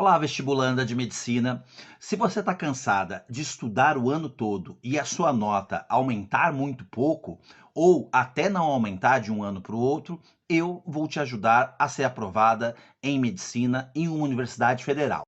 Olá, vestibulanda de medicina. Se você está cansada de estudar o ano todo e a sua nota aumentar muito pouco, ou até não aumentar de um ano para o outro, eu vou te ajudar a ser aprovada em medicina em uma universidade federal.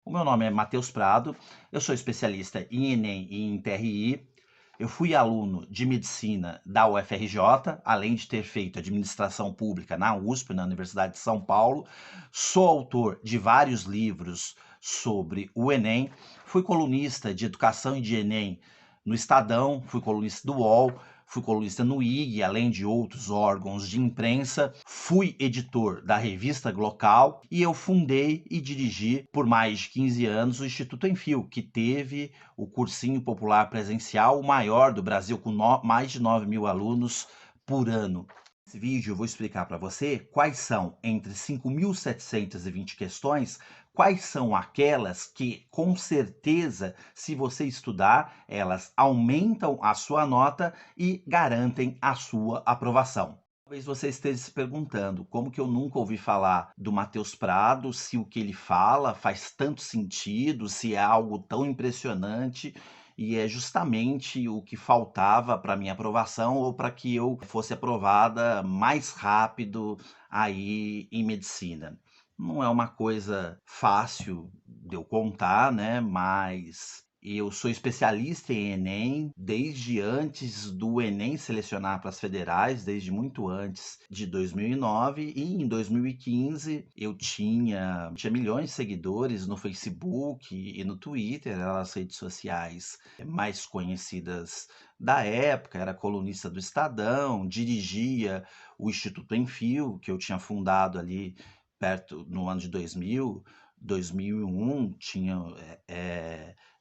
O meu nome é Matheus Prado, eu sou especialista em Enem e em TRI. Eu fui aluno de medicina da UFRJ, além de ter feito administração pública na USP, na Universidade de São Paulo. Sou autor de vários livros sobre o Enem. Fui colunista de educação e de Enem no Estadão, fui colunista do UOL, fui colunista no IG, além de outros órgãos de imprensa. Fui editor da revista Glocal e eu fundei e dirigi por mais de 15 anos o Instituto Enfio, que teve o cursinho popular presencial, o maior do Brasil, com mais de 9.000 alunos por ano. Nesse vídeo eu vou explicar para você quais são, entre 5.720 questões, quais são aquelas que, com certeza, se você estudar, elas aumentam a sua nota e garantem a sua aprovação. Talvez você esteja se perguntando como que eu nunca ouvi falar do Matheus Prado, se o que ele fala faz tanto sentido, se é algo tão impressionante, e é justamente o que faltava para minha aprovação ou para que eu fosse aprovada mais rápido aí em medicina. Não é uma coisa fácil de eu contar, né? Mas eu sou especialista em Enem desde antes do Enem selecionar para as federais, desde muito antes de 2009, e em 2015 eu tinha milhões de seguidores no Facebook e no Twitter, eram as redes sociais mais conhecidas da época, era colunista do Estadão, dirigia o Instituto Enfio, que eu tinha fundado ali perto no ano de 2000, 2001, tinha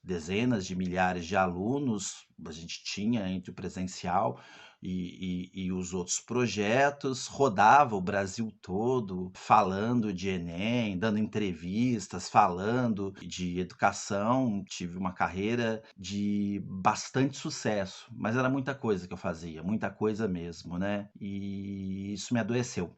dezenas de milhares de alunos, a gente tinha entre o presencial e os outros projetos, rodava o Brasil todo falando de Enem, dando entrevistas, falando de educação. Tive uma carreira de bastante sucesso, mas era muita coisa que eu fazia, muita coisa mesmo, né? E isso me adoeceu.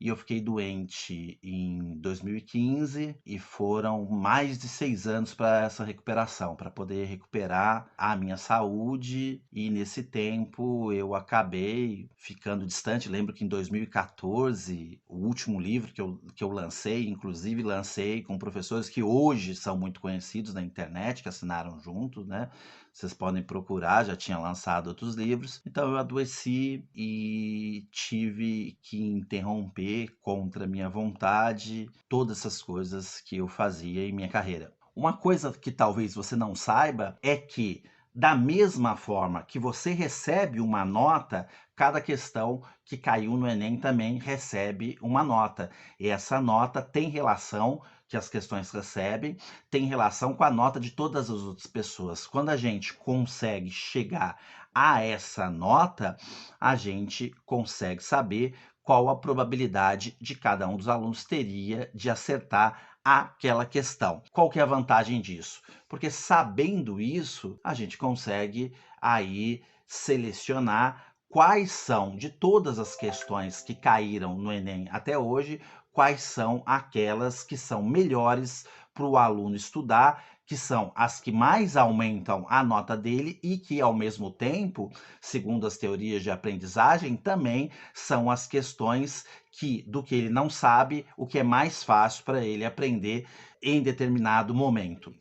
E eu fiquei doente em 2015 e foram mais de 6 anos para essa recuperação, para poder recuperar a minha saúde. E nesse tempo eu acabei ficando distante. Lembro que em 2014, o último livro que eu lancei, inclusive lancei com professores que hoje são muito conhecidos na internet, que assinaram junto, né? Vocês podem procurar, já tinha lançado outros livros. Então eu adoeci e tive que interromper contra minha vontade todas essas coisas que eu fazia em minha carreira. Uma coisa que talvez você não saiba é que, da mesma forma que você recebe uma nota, cada questão que caiu no Enem também recebe uma nota. E essa nota tem relação, que as questões recebem, tem relação com a nota de todas as outras pessoas. Quando a gente consegue chegar a essa nota, a gente consegue saber qual a probabilidade de cada um dos alunos teria de acertar aquela questão. Qual que é a vantagem disso? Porque sabendo isso, a gente consegue aí selecionar quais são, de todas as questões que caíram no Enem até hoje, quais são aquelas que são melhores para o aluno estudar, que são as que mais aumentam a nota dele e que, ao mesmo tempo, segundo as teorias de aprendizagem, também são as questões que, do que ele não sabe, o que é mais fácil para ele aprender em determinado momento.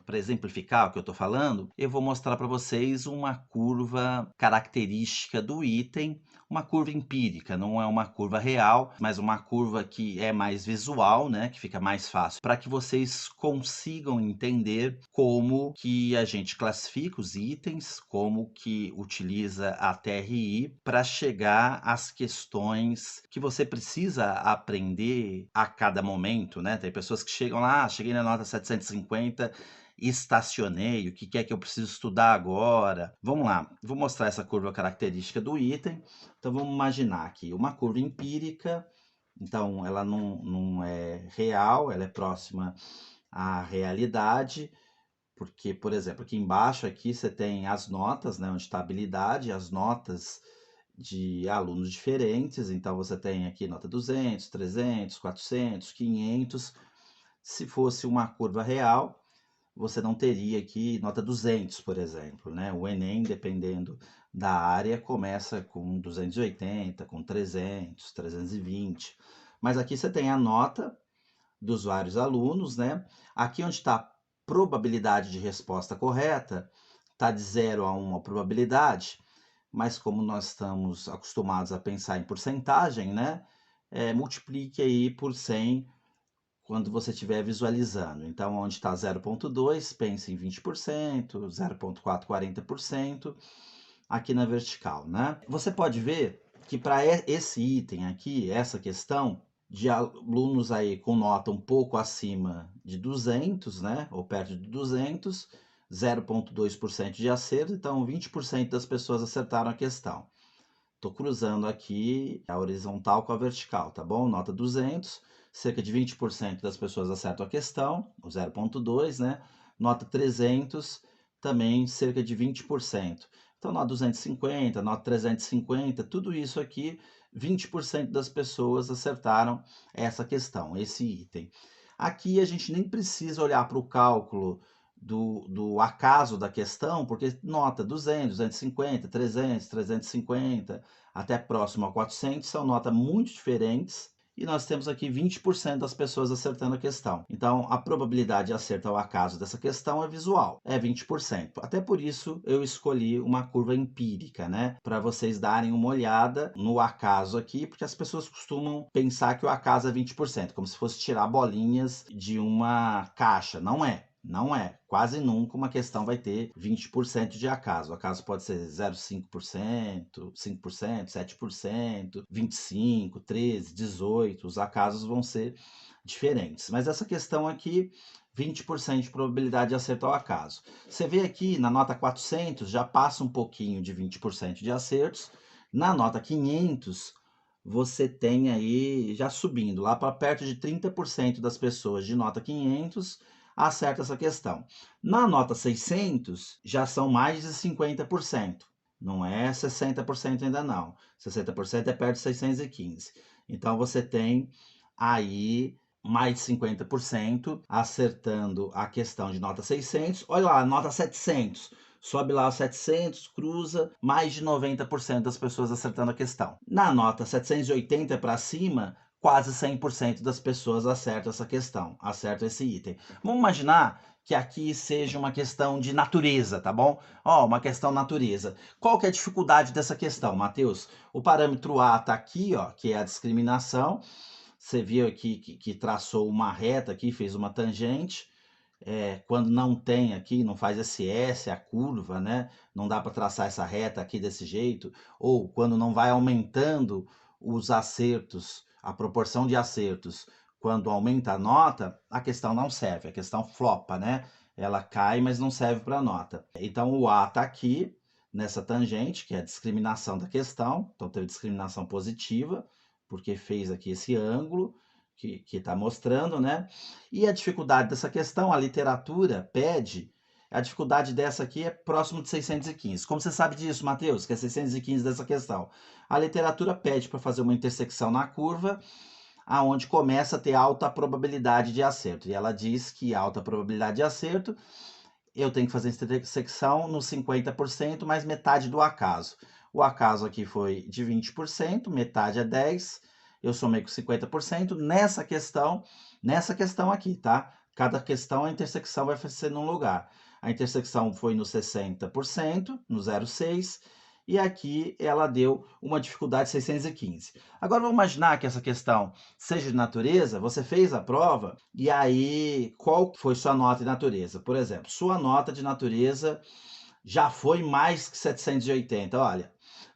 Para exemplificar o que eu estou falando, eu vou mostrar para vocês uma curva característica do item, uma curva empírica, não é uma curva real, mas uma curva que é mais visual, né, que fica mais fácil, para que vocês consigam entender como que a gente classifica os itens, como que utiliza a TRI para chegar às questões que você precisa aprender a cada momento, né? Tem pessoas que chegam lá, cheguei na nota 750, estacionei, o que é que eu preciso estudar agora? Vamos lá, vou mostrar essa curva característica do item. Então vamos imaginar aqui uma curva empírica, então ela não é real, ela é próxima à realidade, porque, por exemplo, aqui embaixo aqui você tem as notas, né, onde está a habilidade, as notas de alunos diferentes, então você tem aqui nota 200, 300, 400, 500. Se fosse uma curva real, você não teria aqui nota 200, por exemplo, né? O Enem, dependendo da área, começa com 280, com 300, 320. Mas aqui você tem a nota dos vários alunos, né? Aqui onde está a probabilidade de resposta correta, está de 0 a 1 a probabilidade, mas como nós estamos acostumados a pensar em porcentagem, né? Multiplique aí por 100 quando você estiver visualizando. Então, onde está 0,2, pense em 20%, 0,4, 40%, aqui na vertical, né? Você pode ver que para esse item aqui, essa questão, de alunos aí com nota um pouco acima de 200, né, ou perto de 200, 0,2% de acerto, então 20% das pessoas acertaram a questão. Estou cruzando aqui a horizontal com a vertical, tá bom? Nota 200, cerca de 20% das pessoas acertam a questão, o 0,2, né? Nota 300, também cerca de 20%. Então, nota 250, nota 350, tudo isso aqui, 20% das pessoas acertaram essa questão, esse item. Aqui a gente nem precisa olhar para o cálculo do acaso da questão, porque nota 200, 250, 300, 350, até próximo a 400, são notas muito diferentes, e nós temos aqui 20% das pessoas acertando a questão. Então, a probabilidade de acerto ao acaso dessa questão é visual, é 20%. Até por isso, eu escolhi uma curva empírica, né? Para vocês darem uma olhada no acaso aqui, porque as pessoas costumam pensar que o acaso é 20%, como se fosse tirar bolinhas de uma caixa. Não é. Não é. Quase nunca uma questão vai ter 20% de acaso. O acaso pode ser 0,5%, 5%, 7%, 25%, 13%, 18%. Os acasos vão ser diferentes. Mas essa questão aqui, 20% de probabilidade de acertar o acaso. Você vê aqui na nota 400, já passa um pouquinho de 20% de acertos. Na nota 500, você tem aí, já subindo, lá para perto de 30% das pessoas de nota 500 acerta essa questão. Na nota 600, já são mais de 50%. Não é 60% ainda não. 60% é perto de 615. Então, você tem aí mais de 50% acertando a questão de nota 600. Olha lá, nota 700. Sobe lá os 700, cruza, mais de 90% das pessoas acertando a questão. Na nota 780 para cima, quase 100% das pessoas acertam essa questão, acertam esse item. Vamos imaginar que aqui seja uma questão de natureza, tá bom? Ó, uma questão natureza. Qual que é a dificuldade dessa questão, Matheus? O parâmetro A está aqui, ó, que é a discriminação. Você viu aqui que traçou uma reta aqui, fez uma tangente. Quando não tem aqui, não faz esse S, a curva, né? Não dá para traçar essa reta aqui desse jeito. Ou quando não vai aumentando os acertos, a proporção de acertos, quando aumenta a nota, a questão não serve, a questão flopa, né? Ela cai, mas não serve para a nota. Então, o A está aqui, nessa tangente, que é a discriminação da questão. Então, teve discriminação positiva, porque fez aqui esse ângulo que está mostrando, né? E a dificuldade dessa questão, a literatura pede, a dificuldade dessa aqui é próximo de 615. Como você sabe disso, Matheus, que é 615 dessa questão? A literatura pede para fazer uma intersecção na curva, aonde começa a ter alta probabilidade de acerto. E ela diz que alta probabilidade de acerto, eu tenho que fazer intersecção no 50%, mais metade do acaso. O acaso aqui foi de 20%, metade é 10%, eu somei com 50%. Nessa questão aqui, tá? Cada questão, a intersecção vai ser num lugar. A intersecção foi no 60%, no 0,6%, e aqui ela deu uma dificuldade de 615. Agora vamos imaginar que essa questão seja de natureza, você fez a prova, e aí qual foi sua nota de natureza? Por exemplo, sua nota de natureza já foi mais que 780. Olha,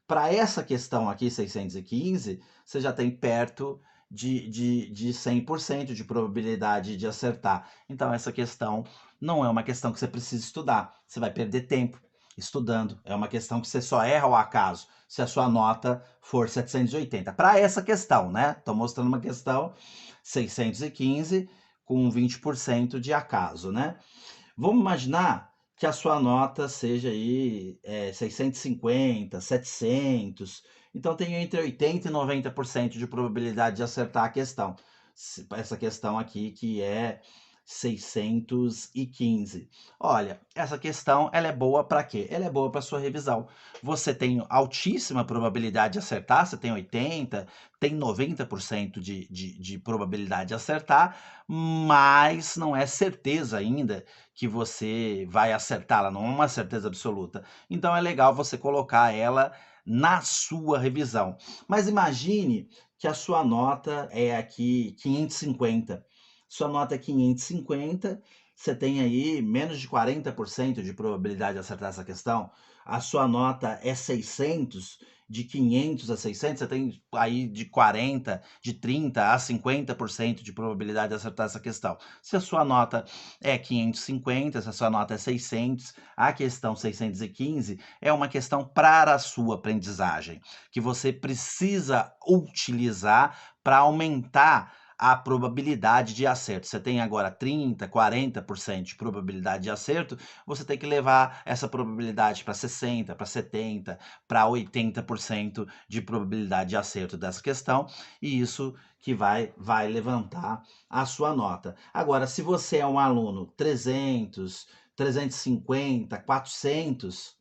para essa questão aqui, 615, você já tem perto de 100% de probabilidade de acertar. Então, essa questão não é uma questão que você precisa estudar. Você vai perder tempo estudando. É uma questão que você só erra ao acaso se a sua nota for 780. Para essa questão, né? Estou mostrando uma questão 615 com 20% de acaso, né? Vamos imaginar que a sua nota seja aí 650, 700, Então tenho entre 80 e 90% de probabilidade de acertar a questão. Essa questão aqui que é 615. Olha, essa questão ela é boa para quê? Ela é boa para sua revisão. Você tem altíssima probabilidade de acertar, você tem 80, tem 90% de probabilidade de acertar, mas não é certeza ainda que você vai acertá-la, não é uma certeza absoluta. Então é legal você colocar ela na sua revisão. Mas imagine que a sua nota é aqui 550. Sua nota é 550, você tem aí menos de 40% de probabilidade de acertar essa questão. A sua nota é 600, de 500 a 600, você tem aí de 40, de 30 a 50% de probabilidade de acertar essa questão. Se a sua nota é 550, se a sua nota é 600, a questão 615 é uma questão para a sua aprendizagem, que você precisa utilizar para aumentar a probabilidade de acerto. Você tem agora 30, 40% de probabilidade de acerto, você tem que levar essa probabilidade para 60, para 70, para 80% de probabilidade de acerto dessa questão, e isso que vai levantar a sua nota. Agora, se você é um aluno 300, 350, 400,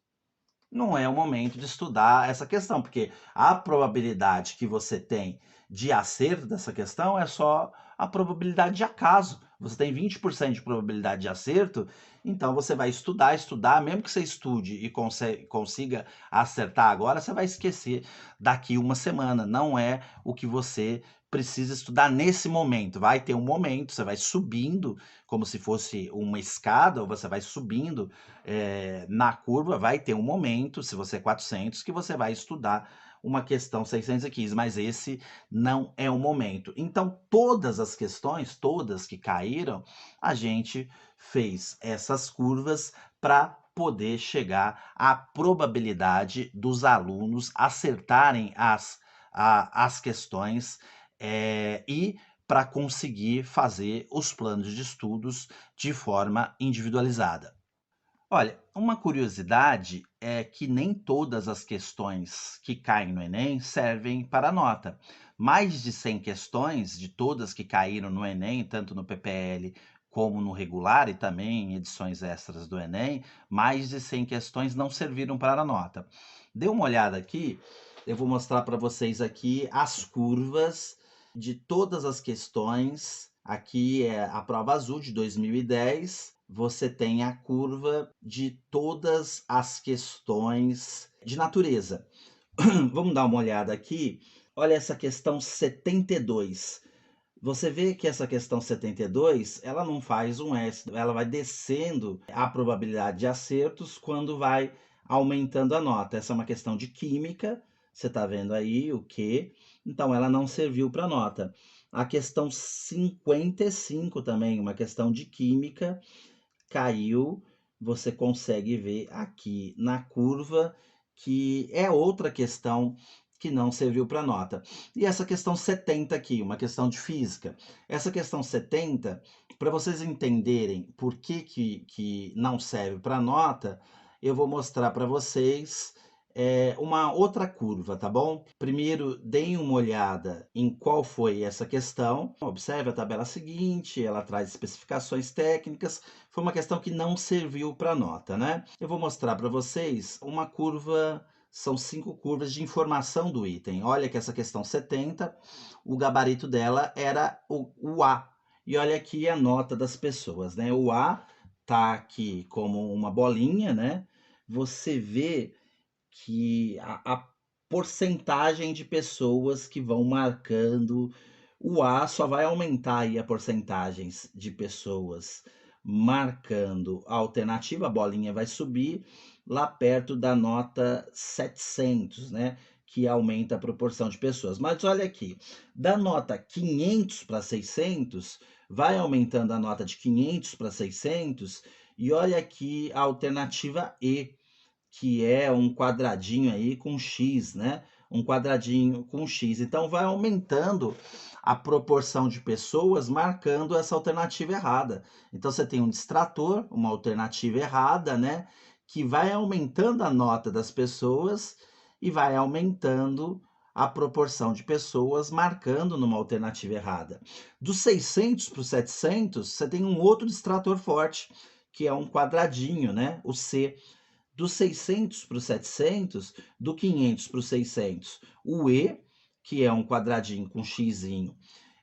não é o momento de estudar essa questão, porque a probabilidade que você tem de acerto dessa questão é só a probabilidade de acaso. Você tem 20% de probabilidade de acerto, então você vai estudar, estudar, mesmo que você estude e consiga acertar agora, você vai esquecer daqui uma semana. Não é o que você precisa estudar nesse momento. Vai ter um momento, você vai subindo como se fosse uma escada, ou você vai subindo na curva, vai ter um momento, se você é 400, que você vai estudar uma questão 615, mas esse não é o momento. Então, todas as questões, todas que caíram, a gente fez essas curvas para poder chegar à probabilidade dos alunos acertarem as questões e para conseguir fazer os planos de estudos de forma individualizada. Olha, uma curiosidade é que nem todas as questões que caem no Enem servem para nota. Mais de 100 questões, de todas que caíram no Enem, tanto no PPL como no regular e também em edições extras do Enem, mais de 100 questões não serviram para nota. Dê uma olhada aqui, eu vou mostrar para vocês aqui as curvas de todas as questões. Aqui é a prova azul de 2010. Você tem a curva de todas as questões de natureza. Vamos dar uma olhada aqui. Olha essa questão 72. Você vê que essa questão 72, ela não faz um S, ela vai descendo a probabilidade de acertos quando vai aumentando a nota. Essa é uma questão de química, você está vendo aí o Q, então ela não serviu para nota. A questão 55 também, uma questão de química, caiu, você consegue ver aqui na curva que é outra questão que não serviu para nota. E essa questão 70 aqui, uma questão de física. Essa questão 70, para vocês entenderem por que não serve para nota, eu vou mostrar para vocês uma outra curva, tá bom? Primeiro, deem uma olhada em qual foi essa questão. Observe a tabela seguinte, ela traz especificações técnicas. Foi uma questão que não serviu para nota, né? Eu vou mostrar para vocês uma curva, são 5 curvas de informação do item. Olha que essa questão 70, o gabarito dela era o A. E olha aqui a nota das pessoas, né? O A tá aqui como uma bolinha, né? Você vê que a porcentagem de pessoas que vão marcando o A só vai aumentar aí a porcentagens de pessoas marcando a alternativa, a bolinha vai subir lá perto da nota 700, né? Que aumenta a proporção de pessoas. Mas olha aqui, da nota 500 para 600, vai aumentando a nota de 500 para 600, e olha aqui a alternativa E, que é um quadradinho aí com X, né? Um quadradinho com X. Então vai aumentando a proporção de pessoas marcando essa alternativa errada. Então você tem um distrator, uma alternativa errada, né? Que vai aumentando a nota das pessoas e vai aumentando a proporção de pessoas marcando numa alternativa errada. Dos 600 para os 700, você tem um outro distrator forte, que é um quadradinho, né? O C. Dos 600 para os 700, do 500 para os 600, o E, que é um quadradinho com xizinho,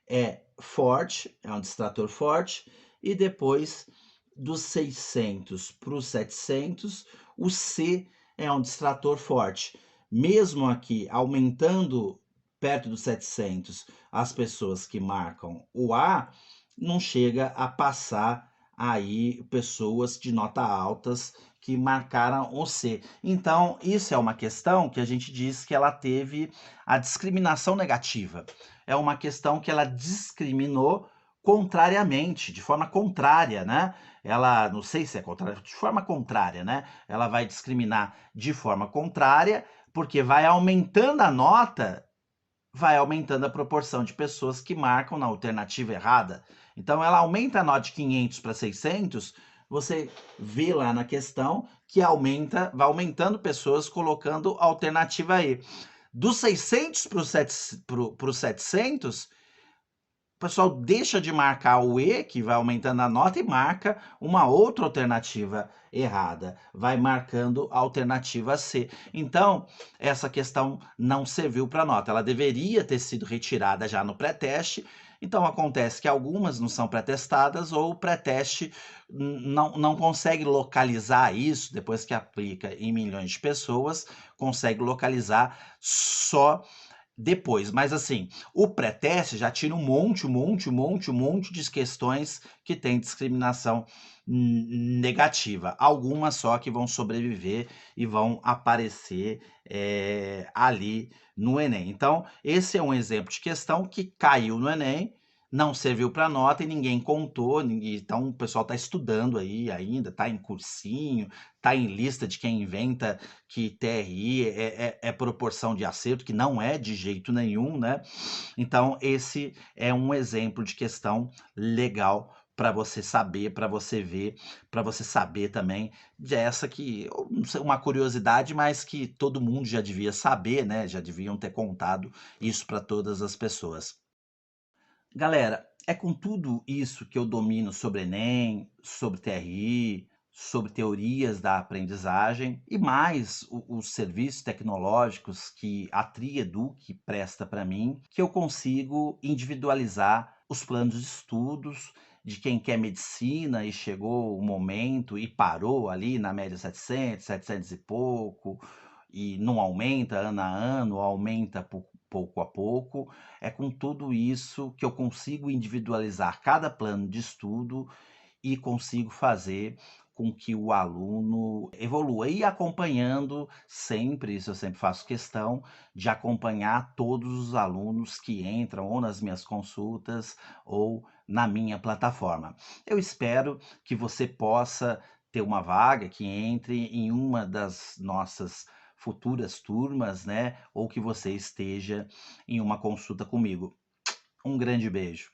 é forte, é um distrator forte, e depois dos 600 para os 700, o C é um distrator forte. Mesmo aqui aumentando perto dos 700 as pessoas que marcam o A, não chega a passar aí pessoas de nota altas que marcaram o C. Então, isso é uma questão que a gente diz que ela teve a discriminação negativa. É uma questão que ela discriminou contrariamente, de forma contrária, né? Ela, não sei se é contrária, de forma contrária, né? Ela vai discriminar de forma contrária, porque vai aumentando a nota, vai aumentando a proporção de pessoas que marcam na alternativa errada. Então, ela aumenta a nota de 500 para 600, você vê lá na questão que aumenta, vai aumentando pessoas colocando a alternativa E. Dos 600 para os 700, o pessoal deixa de marcar o E, que vai aumentando a nota, e marca uma outra alternativa errada. Vai marcando a alternativa C. Então, essa questão não serviu para nota. Ela deveria ter sido retirada já no pré-teste. Então, acontece que algumas não são pré-testadas ou o pré-teste não consegue localizar isso, depois que aplica em milhões de pessoas, consegue localizar só depois. Mas assim, o pré-teste já tira um monte de questões que tem discriminação negativa. Algumas só que vão sobreviver e vão aparecer ali no Enem. Então, esse é um exemplo de questão que caiu no Enem, não serviu para nota e ninguém contou. Então, o pessoal está estudando aí ainda, está em cursinho, está em lista de quem inventa que TRI é proporção de acerto, que não é de jeito nenhum, né? Então, esse é um exemplo de questão legal para você saber, para você ver, para você saber também dessa que, não sei, uma curiosidade, mas que todo mundo já devia saber, né? Já deviam ter contado isso para todas as pessoas. Galera, é com tudo isso que eu domino sobre Enem, sobre TRI, sobre teorias da aprendizagem e mais os serviços tecnológicos que a Trieduc presta para mim, que eu consigo individualizar os planos de estudos de quem quer medicina e chegou o momento e parou ali na média 700, 700 e pouco, e não aumenta ano a ano, aumenta pouco a pouco. É com tudo isso que eu consigo individualizar cada plano de estudo e consigo fazer com que o aluno evolua. E acompanhando sempre, isso eu sempre faço questão de acompanhar todos os alunos que entram ou nas minhas consultas ou na minha plataforma. Eu espero que você possa ter uma vaga, que entre em uma das nossas futuras turmas, né? Ou que você esteja em uma consulta comigo. Um grande beijo.